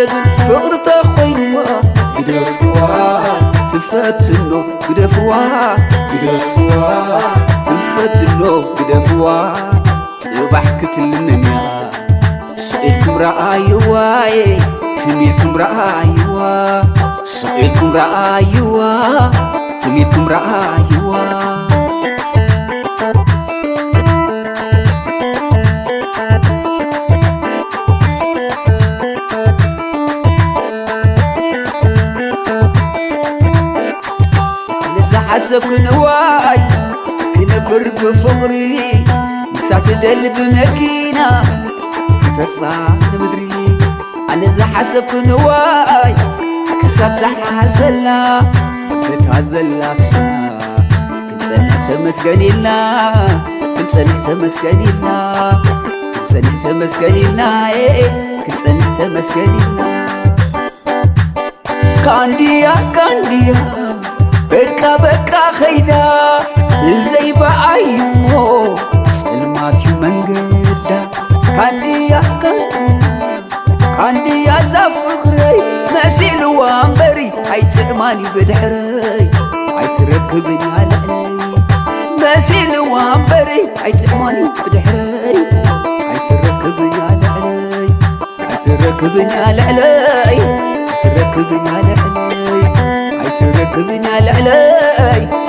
زبن فقر تخوينوا قدفوا تفتنو قدفوا تفتنو قدفوا صباح كتلننيا سئلكم رأيوا تميلكم رأيوا سئلكم رأيوا تميلكم رأيوا حسب نواي كنبر بفقري مسات دلب مكينة كتطلع نمدري أنا إذا حسب نواي كسب زحال زلا كتعزلاتنا كنسنح تمسكنينا كنسنح تمسكنينا كنسنح تمسكنينا كنسنح تمسكنينا كانديا كانديا بكا بكا خيدا زي بعيمو سلماتي منقدا كانديا كانديا زفقري مسيل وانبري هاي تعماني بدحري هاي تركبني على علي مسيل وانبري هاي تعماني بدحري هاي تركبني على علي هاي تركبني على علي تركبني على علي تركبني على علي